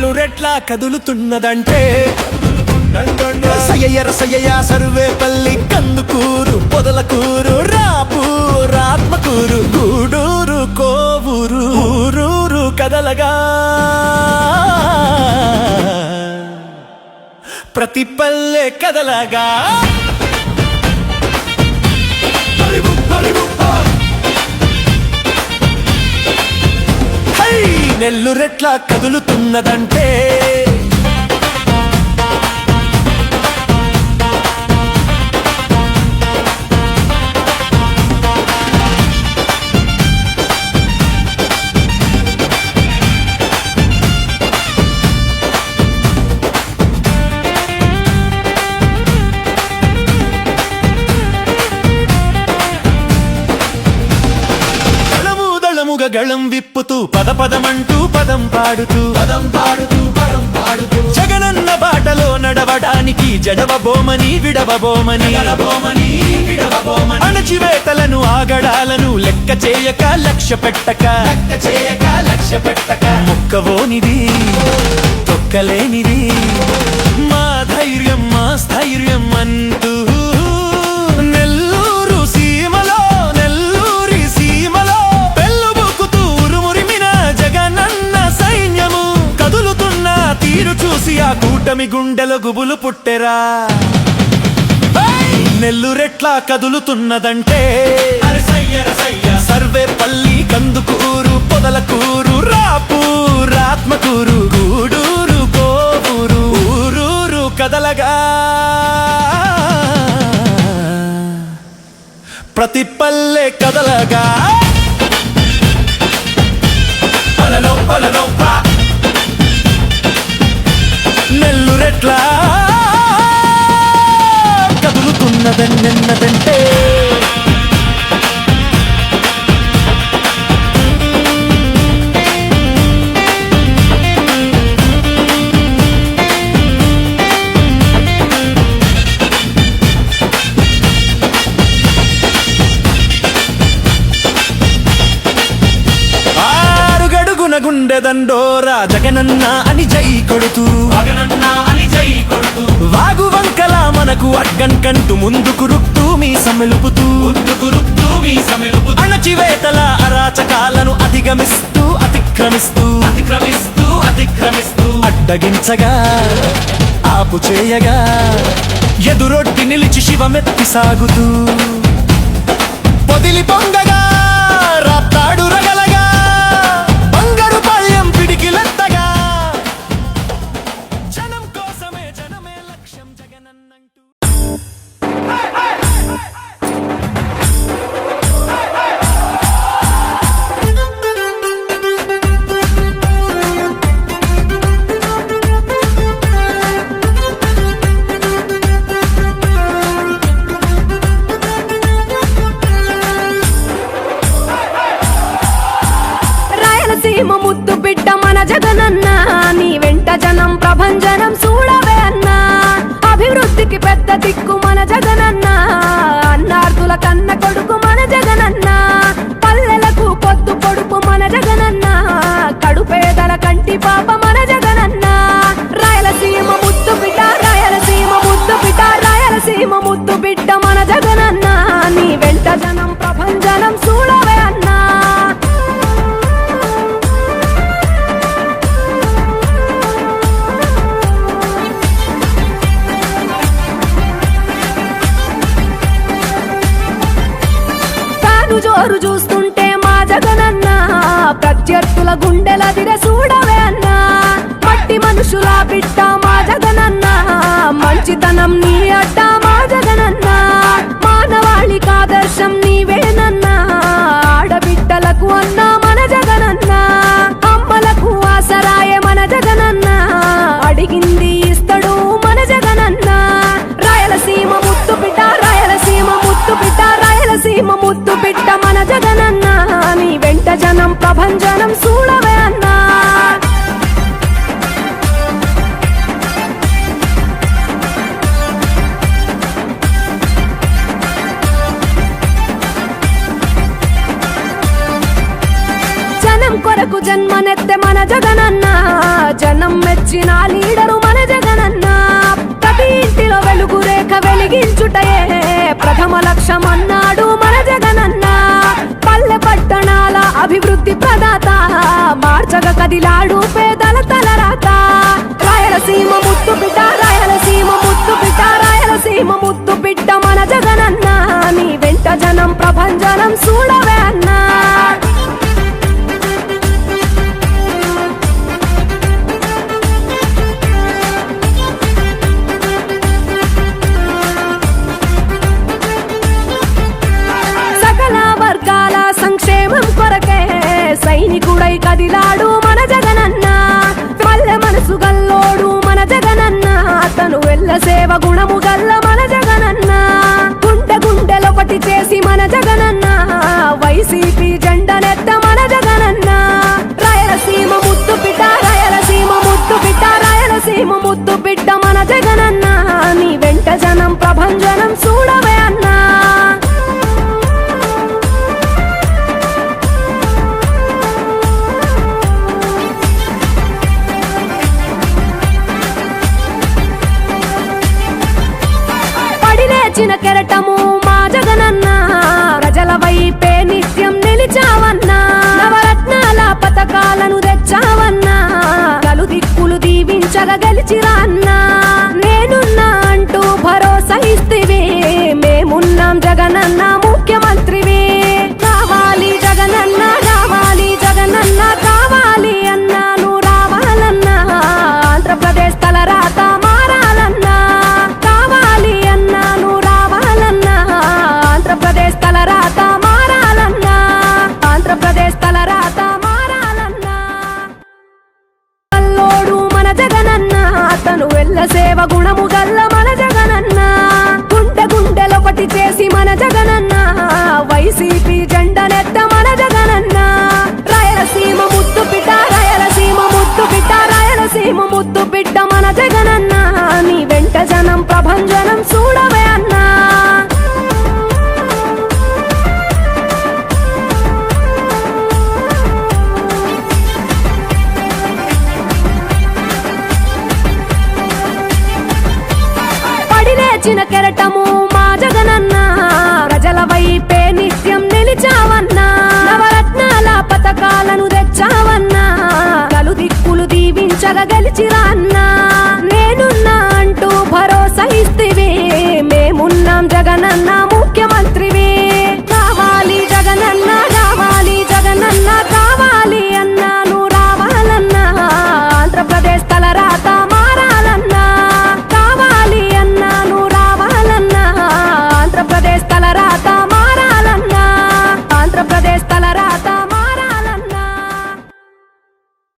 నెల్లూరెట్లా కదులుతున్నదంటే సయ్యయ్య సర్వేపల్లి కందుకూరు పొదలకూరు రాపూరు ఆత్మకూరు గూడూరు కోవూరు ఊరూరు కదలగా ప్రతి పల్లె కదలగా నెల్లూరెట్లా కదులుతున్నదంటే గళం విప్పుతూ పదమంటూ పదం పాడుతూ జగనన్న బాటలో నడవడానికి జడవబోమని విడవబోమని అణచివేతలను ఆగడాలను లెక్క చేయక లక్ష్య పెట్టక మొక్కవోనిది తొక్కలేనిది మా ధైర్యం మా స్థైర్యం అంటూ నెల్లూరు సీమలో నెల్లూరి సీమలో తీరు చూసి ఆ కూటమి గుండెల గుబులు పుట్టెరా నెల్లూరెట్లా కదులుతున్నదంటే సర్వేపల్లి కందుకూరు పొదలకూరు రాపూరు ఆత్మకూరు గూడూరు కోవూరు ఊరూరు కదలగా ప్రతి పల్లె కదలగా నెల్లూరెట్లా కదులుతున్నదంటే గుండెదండోరా జగనన్న అని జై కొడుతూ వాగు వంకల మనకు అడ్గంకంటూ ముందుకు రుక్తూ మీ సమెలుపుతూ అణచివేతల అరాచకాలను అతిక్రమిస్తూ అడ్డగించగా ఆపు చేయగా ఎదురొడ్డి నిలిచి శివమెత్తి సాగుతూ పొదిలి పొంగగా రాప్తాడు రగలగా ముద్దు బిడ్డ మన జగనన్న నీ వెంట జనం ప్రభంజనం చూడవే అన్నా అభివృద్ధికి పెద్ద దిక్కు మన జగనన్న అన్నార్థుల కన్న కొడుకు మన జగనన్న పల్లెలకు పొద్దు పొడుపు మన జగనన్న కడుపేదల కంటి పాప మన జగనన్న రాయలసీమ ముద్దు బిడ్డ రాయలసీమ ముద్దు బిడ్డ రాయలసీమ ముద్దు బిడ్డ మన జగనన్న నీ వెంట జనం ప్రభంజనం చూడవే అన్నా జోరు చూస్తుంటే మా జగనన్న ప్రత్యర్థుల గుండెల దిర చూడవే అన్నా మట్టి మనుషుల బిడ్డ మా జగనన్న మంచితనం నీ అడ్డ మా జగనన్న మానవాళికి ఆదర్శం నీవేనన్నా ఆడబిడ్డలకు అన్నా మన జగనన్న అమ్మలకు ఆసరాయే మన జగనన్న అడిగింది ఇస్తడు మన జగనన్న రాయలసీమ ముద్దు బిడ్డ రాయలసీమ ముద్దు బిడ్డ రాయలసీమ ముద్దు బిడ్డ మన జగనన్న నీ వెంట జనం ప్రభంజనం చూడవే అన్నా జనం కొరకు జన్మనెత్తే మన జగనన్న జనం తెచ్చిన లీడరు మన జగనన్న ప్రతి ఇంటిలో వెలుగు రేఖ వెలిగించుటయే ప్రథమ లక్ష్యమన్నాడు మన జగనన్న పల్లె పట్టణాల అభివృద్ధి ప్రదాత మార్చగ కదిలాడు పేదల తలరాత రాయలసీమ ముత్తు బిడ్డ రాయలసీమ ముత్తు బిడ్డ రాయలసీమ ముత్తు బిడ్డ మన జగనన్న నీ వెంట జనం ప్రభంజనం చూడవే అన్నా సకల వర్గాల సంక్షేమం కొరకే సైనికుడై కదిలాడు మన జగనన్న పల్లె మనసు గల్లోడు మన జగనన్న తను వెళ్ళ సేవ గుణము గల్ల మన జగనన్న గుండె గుండెలొకటి చేసి మన జగనన్న వైసీపీ జెండనెత్త మన జగనన్న రాయలసీమ ముత్తు బిడ్డ రాయలసీమ ముత్తు బిడ్డ రాయలసీమ ముత్తు బిడ్డ మన జగనన్న నీ వెంట జనం ప్రభంజనం చూడవే అన్నా లేచిన కెరటము మా జగనన్న ప్రజల వైపే నిత్యం నిలిచావన్నా నవరత్నాల పథకాలను తెచ్చావన్నా నలు దిక్కులు దీవించగా గెలిచిరా అన్నా నేనున్నా అంటూ భరోసా ఇస్తివి మేమున్నాం జగనన్న ముఖ్యమంత్రివి కావాలి జగనన్న కావాలి జగనన్న కావాలి అన్నా నువ్వు రావాలన్నా ఆంధ్రప్రదేశ్ తలరాత మారాలన్నా కావాలి అన్నా నువ్వు రావాలన్నా ఆంధ్రప్రదేశ్ తలరాత మారాలన్నా ఆంధ్రప్రదేశ్ తలరాత మారాలన్నా కల్లోడు మన జగనన్న తను వెళ్ళ సేవ గుణము గల్ల మన జగనన్న గుండె గుండెలొకటి చేసి మన జగనన్న వైసీపీ జెండనెత్త మన జగనన్న రాయలసీమ ముత్తు బిడ్డ రాయలసీమ ముత్తు బిడ్డ రాయలసీమ ముత్తు బిడ్డ మన జగనన్న నీ వెంట జనం ప్రభంజనం చూడవే అన్నా పడి లేచిన కెరటము మా జగనన్న ప్రజల వైపే నిత్యం నిలిచావన్నా నవరత్నాల పథకాలను తెచ్చావన్నా నలు దిక్కులు దీవించగా గెలిచిరా అన్నా నేనున్నా అంటూ భరోసా ఇస్తివి మేమున్నాం జగనన్న